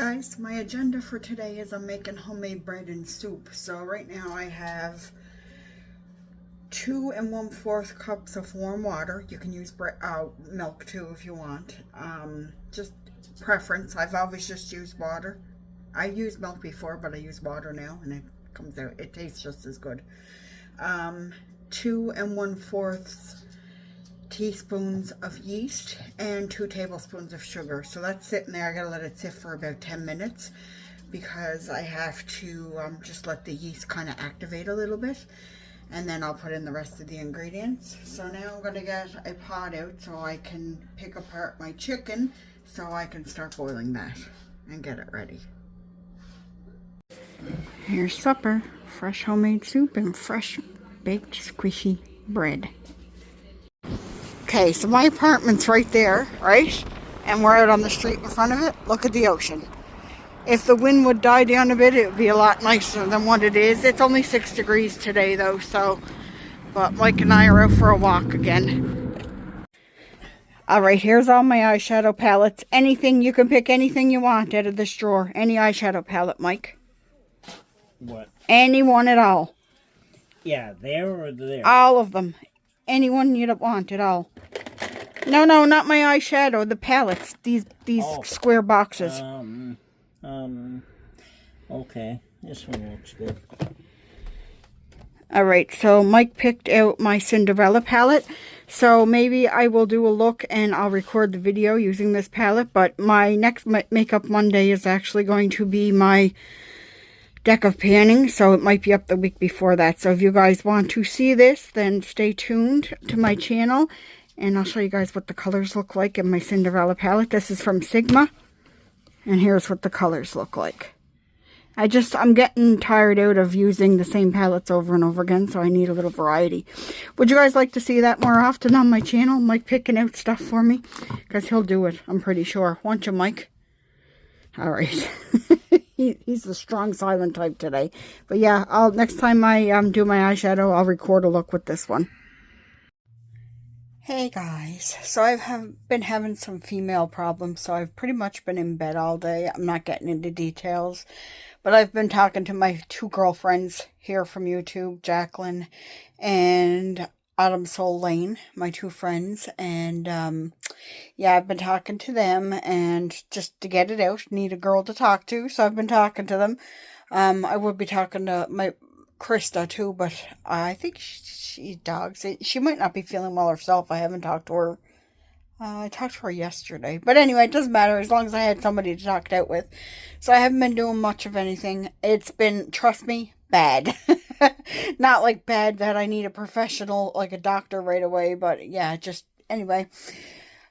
Guys, my agenda for today is I'm making homemade bread and soup. So right now I have 2 1/4 cups of warm water. You can use milk too if you want. Just preference. I've always just used water. I used milk before, but I use water now, and it comes out. It tastes just as good. 2 1/4 teaspoons of yeast and 2 tablespoons of sugar. So that's sitting there. I gotta let it sit for about 10 minutes because I have to just let the yeast kind of activate a little bit, and then I'll put in the rest of the ingredients. So now I'm gonna get a pot out so I can pick apart my chicken so I can start boiling that and get it ready. Here's supper: fresh homemade soup and fresh baked squishy bread. Okay, so my apartment's right there, right? And we're out on the street in front of it. Look at the ocean. If the wind would die down a bit, it would be a lot nicer than what it is. It's only 6 degrees today though, so, but Mike and I are out for a walk again. Alright, here's all my eyeshadow palettes. Anything, you can pick anything you want out of this drawer. Any eyeshadow palette, Mike. What? Any one at all. Yeah, there or there? All of them. Anyone you want at all. No, not my eyeshadow. The palettes. These square boxes. Okay. This one looks good. Alright, so Mike picked out my Cinderella palette. So maybe I will do a look and I'll record the video using this palette. But my next Makeup Monday is actually going to be my deck of panning, so it might be up the week before that. So if you guys want to see this, then stay tuned to my channel and I'll show you guys what the colors look like in my Cinderella palette. This is from Sigma, and here's what the colors look like. I'm getting tired out of using the same palettes over and over again, so I need a little variety. Would you guys like to see that more often on my channel? Mike picking out stuff for me, because he'll do it, I'm pretty sure. Won't you, Mike? All right. He's the strong silent type today. But yeah, next time I do my eyeshadow, I'll record a look with this one. Hey guys, so I've been having some female problems, so I've pretty much been in bed all day. I'm not getting into details, but I've been talking to my 2 girlfriends here from YouTube, Jacqueline and Autumn Soul Lane, my 2 friends, and yeah, I've been talking to them, and just to get it out, need a girl to talk to, so I've been talking to them. I would be talking to my Krista too, but I think she dogs. She might not be feeling well herself. I haven't talked to her. I talked to her yesterday, but anyway, it doesn't matter as long as I had somebody to talk it out with. So I haven't been doing much of anything. It's been, trust me, bad. Not like bad that I need a professional, like a doctor right away, but yeah, just anyway.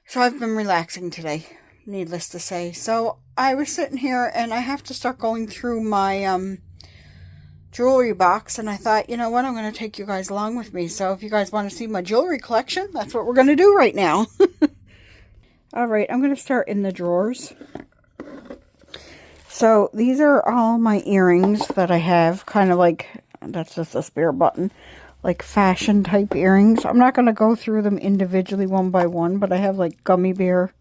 So I've been relaxing today, needless to say. So I was sitting here and I have to start going through my jewelry box, and I thought, you know what, I'm going to take you guys along with me. So if you guys want to see my jewelry collection, that's what we're going to do right now. Alright, I'm going to start in the drawers. So these are all my earrings that I have, kind of like, that's just a spare button, like fashion type earrings. I'm not going to go through them individually one by one, but I have like gummy bear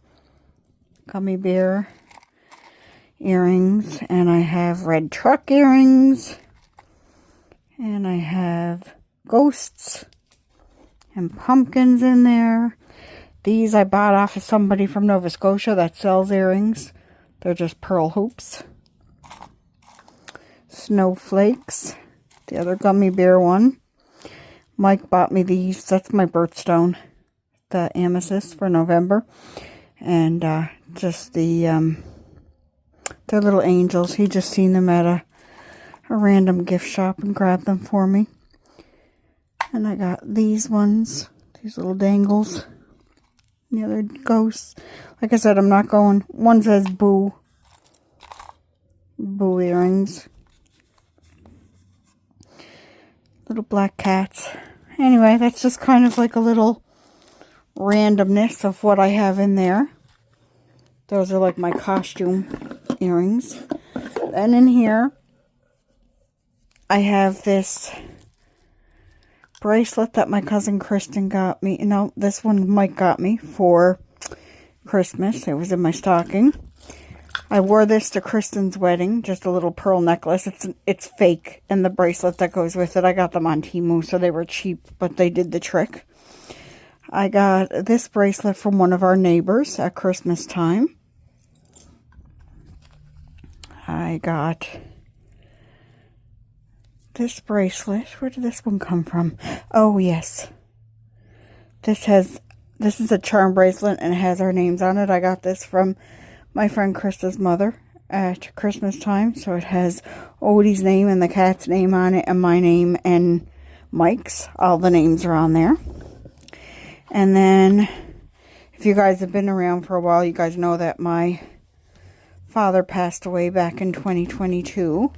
earrings, and I have red truck earrings, and I have ghosts and pumpkins in there. These I bought off of somebody from Nova Scotia that sells earrings. They're just pearl hoops. Snowflakes, the other gummy bear one. Mike bought me these. That's my birthstone, the amethyst for November. And just they're little angels. He just seen them at a random gift shop and grabbed them for me. And I got these ones, these little dangles. The other ghosts. Like I said, I'm not going. One says boo. Boo earrings. Little black cats. Anyway, that's just kind of like a little randomness of what I have in there. Those are like my costume earrings. Then in here, I have this bracelet that my cousin Kristen got me. No, this one Mike got me for Christmas. It was in my stocking. I wore this to Kristen's wedding, just a little pearl necklace. It's fake, and the bracelet that goes with it, I got them on Temu, so they were cheap, but they did the trick. I got this bracelet from one of our neighbors at Christmas time. I got this bracelet. Where did this one come from? Oh, yes. This is a charm bracelet, and it has our names on it. I got this from my friend Krista's mother at Christmas time. So it has Odie's name and the cat's name on it, and my name and Mike's. All the names are on there. And then, if you guys have been around for a while, you guys know that my father passed away back in 2022.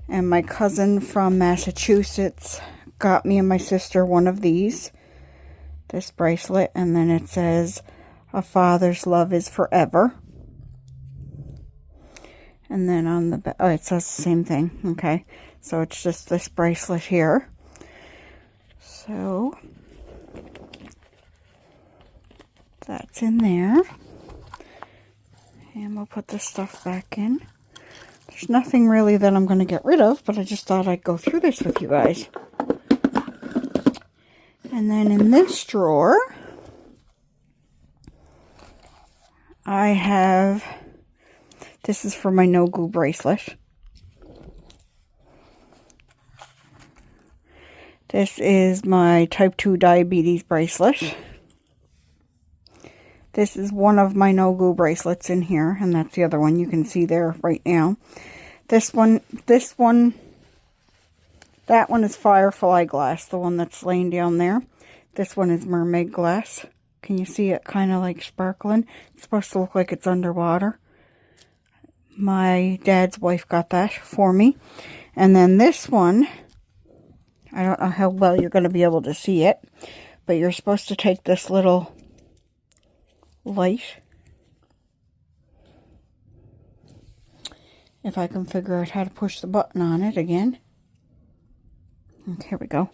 And my cousin from Massachusetts got me and my sister one of these. This bracelet. And then it says, "A father's love is forever." And then on the back, oh, it says the same thing. Okay. So it's just this bracelet here. So that's in there. And we'll put this stuff back in. There's nothing really that I'm going to get rid of, but I just thought I'd go through this with you guys. And then in this drawer, I have, this is for my no-goo bracelet. This is my type 2 diabetes bracelet. This is one of my no-goo bracelets in here, and that's the other one you can see there right now. That one is firefly glass, the one that's laying down there. This one is mermaid glass. Can you see it kind of like sparkling? It's supposed to look like it's underwater. My dad's wife got that for me. And then this one, I don't know how well you're going to be able to see it, but you're supposed to take this little light, if I can figure out how to push the button on it again. Okay, here we go.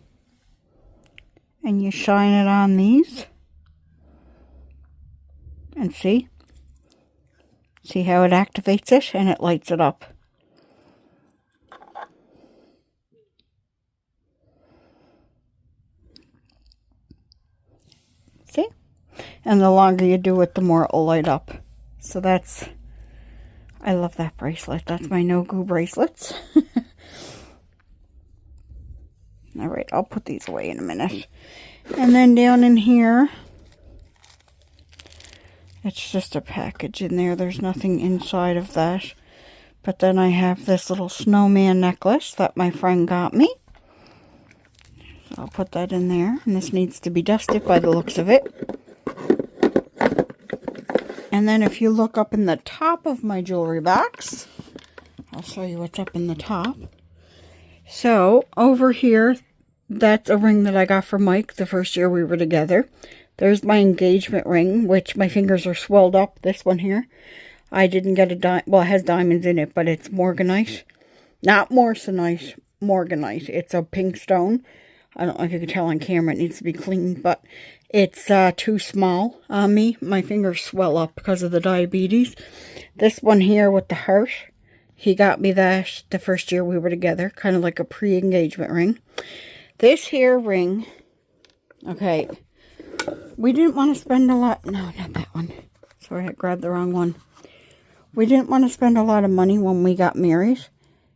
And you shine it on these. And see? See how it activates it? And it lights it up. See? And the longer you do it, the more it will light up. So that's, I love that bracelet. That's my no-goo bracelets. Alright, I'll put these away in a minute. And then down in here, it's just a package in there. There's nothing inside of that. But then I have this little snowman necklace that my friend got me. So I'll put that in there. And this needs to be dusted by the looks of it. And then if you look up in the top of my jewelry box, I'll show you what's up in the top. So over here, that's a ring that I got from Mike the first year we were together. There's my engagement ring, which my fingers are swelled up. This one here. I didn't get a well, it has diamonds in it, but it's morganite. Not moissanite, morganite. It's a pink stone. I don't know if you can tell on camera. It needs to be cleaned, but it's too small on me. My fingers swell up because of the diabetes. This one here with the heart, he got me that the first year we were together. Kind of like a pre-engagement ring. This here ring, okay, we didn't want to spend a lot. No, not that one. Sorry, I grabbed the wrong one. We didn't want to spend a lot of money when we got married.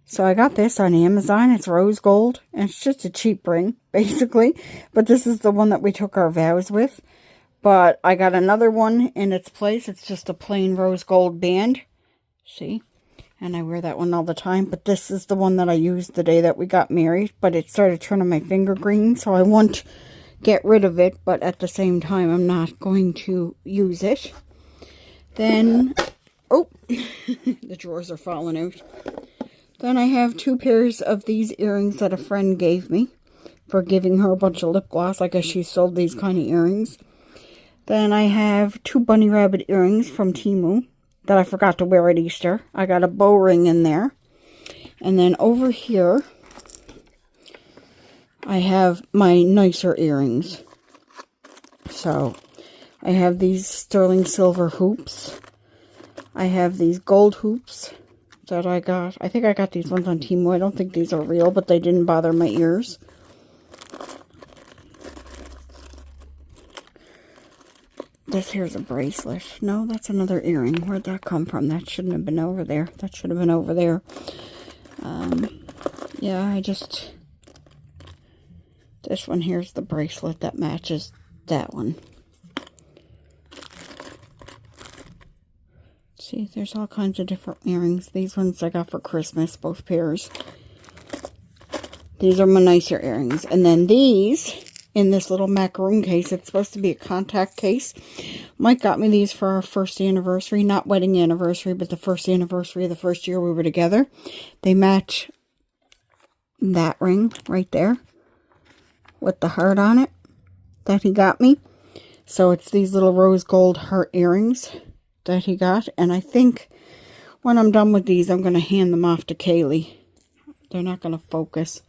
So I got this on Amazon. It's rose gold. And it's just a cheap ring, basically. But this is the one that we took our vows with. But I got another one in its place. It's just a plain rose gold band. See? And I wear that one all the time. But this is the one that I used the day that we got married. But it started turning my finger green. So I won't get rid of it. But at the same time, I'm not going to use it. Then, oh, the drawers are falling out. Then I have 2 pairs of these earrings that a friend gave me for giving her a bunch of lip gloss. I guess she sold these kind of earrings. Then I have 2 bunny rabbit earrings from Temu that I forgot to wear at Easter. I got a bow ring in there. And then over here, I have my nicer earrings. So, I have these sterling silver hoops. I have these gold hoops that I got. I think I got these ones on Temu. I don't think these are real, but they didn't bother my ears. This here's a bracelet. No, that's another earring. Where'd that come from? That shouldn't have been over there. That should have been over there. Yeah, this one here's the bracelet that matches that one. See, there's all kinds of different earrings. These ones I got for Christmas, both pairs. These are my nicer earrings. And then these, in this little macaroon case, it's supposed to be a contact case. Mike got me these for our first anniversary. Not wedding anniversary, but the first anniversary of the first year we were together. They match that ring right there with the heart on it that he got me. So it's these little rose gold heart earrings that he got. And I think when I'm done with these, I'm going to hand them off to Kaylee. They're not going to focus.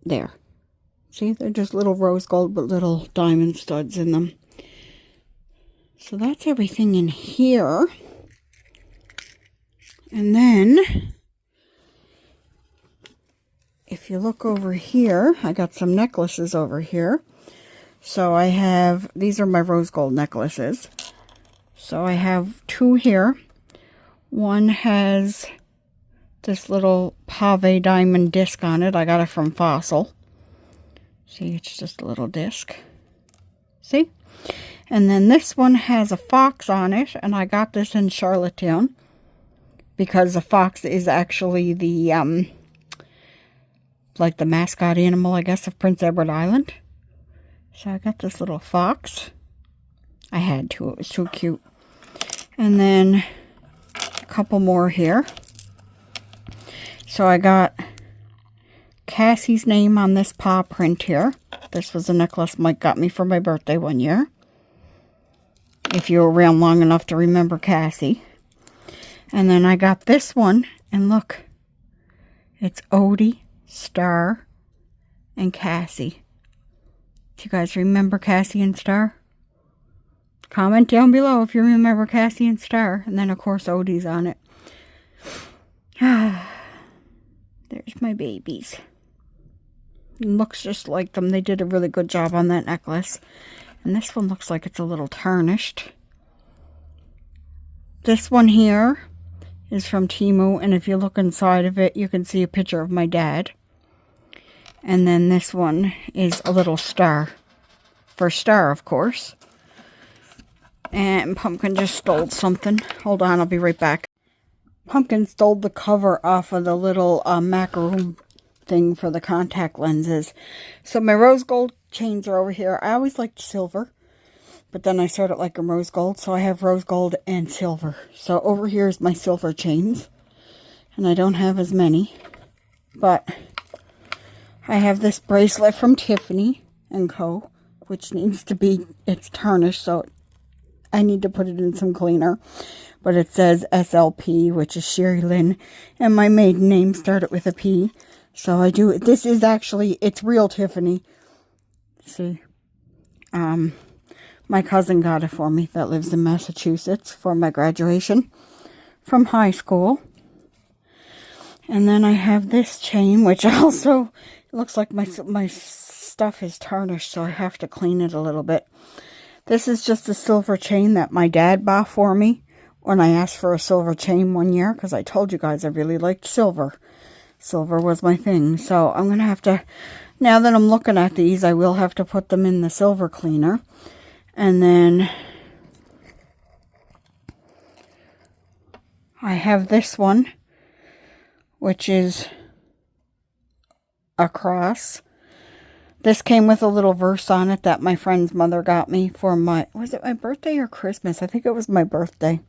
There. See, they're just little rose gold but little diamond studs in them. So that's everything in here. And then, if you look over here, I got some necklaces over here. So I have, these are my rose gold necklaces. So I have two here. One has this little pave diamond disc on it. I got it from Fossil. See, it's just a little disc. See? And then this one has a fox on it, and I got this in Charlottetown because the fox is actually the, like the mascot animal, I guess, of Prince Edward Island. So I got this little fox. I had to. It was too cute. And then a couple more here. So I got Cassie's name on this paw print here. This was a necklace Mike got me for my birthday one year. If you were around long enough to remember Cassie. And then I got this one. And look. It's Odie, Star, and Cassie. Do you guys remember Cassie and Star? Comment down below if you remember Cassie and Star. And then, of course, Odie's on it. There's my babies. It looks just like them. They did a really good job on that necklace. And this one looks like it's a little tarnished. This one here is from Temu. And if you look inside of it, you can see a picture of my dad. And then this one is a little star. For Star, of course. And Pumpkin just stole something. Hold on, I'll be right back. Pumpkin stole the cover off of the little macaroon thing for the contact lenses. So my rose gold chains are over here. I always liked silver. But then I started liking rose gold. So I have rose gold and silver. So over here is my silver chains. And I don't have as many. But I have this bracelet from Tiffany & Co. Which needs to be, it's tarnished. So I need to put it in some cleaner. But it says SLP, which is Sherry Lynn. And my maiden name started with a P. So I do, this is actually, it's real Tiffany. See? My cousin got it for me that lives in Massachusetts for my graduation from high school. And then I have this chain, which also looks like my stuff is tarnished. So I have to clean it a little bit. This is just a silver chain that my dad bought for me when I asked for a silver chain one year, because I told you guys I really liked silver. Silver was my thing. So I'm going to have to, now that I'm looking at these, I will have to put them in the silver cleaner. And then I have this one, which is a cross. This came with a little verse on it that my friend's mother got me for my, was it my birthday or Christmas? I think it was my birthday.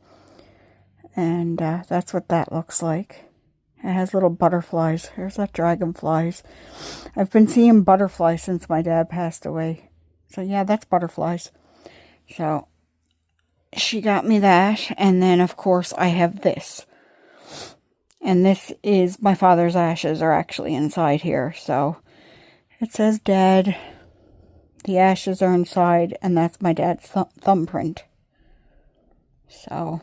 And that's what that looks like. It has little butterflies. There's that dragonflies. I've been seeing butterflies since my dad passed away. So yeah, that's butterflies. So she got me that. And then of course I have this. And this is my father's ashes are actually inside here. So it says Dad. The ashes are inside. And that's my dad's thumbprint. So,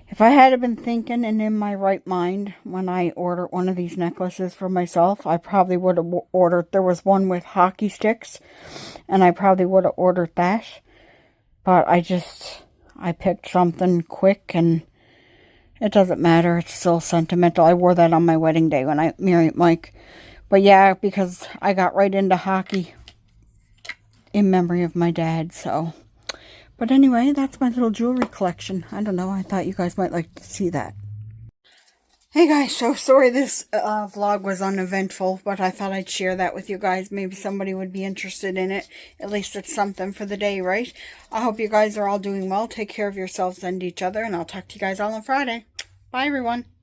if I had been thinking and in my right mind when I ordered one of these necklaces for myself, I probably would have ordered, there was one with hockey sticks, and I probably would have ordered that. But I picked something quick, and it doesn't matter. It's still sentimental. I wore that on my wedding day when I married Mike. But yeah, because I got right into hockey in memory of my dad, so. But anyway, that's my little jewelry collection. I don't know, I thought you guys might like to see that. Hey guys, so sorry this vlog was uneventful, but I thought I'd share that with you guys. Maybe somebody would be interested in it. At least it's something for the day, right? I hope you guys are all doing well. Take care of yourselves and each other, and I'll talk to you guys all on Friday. Bye, everyone.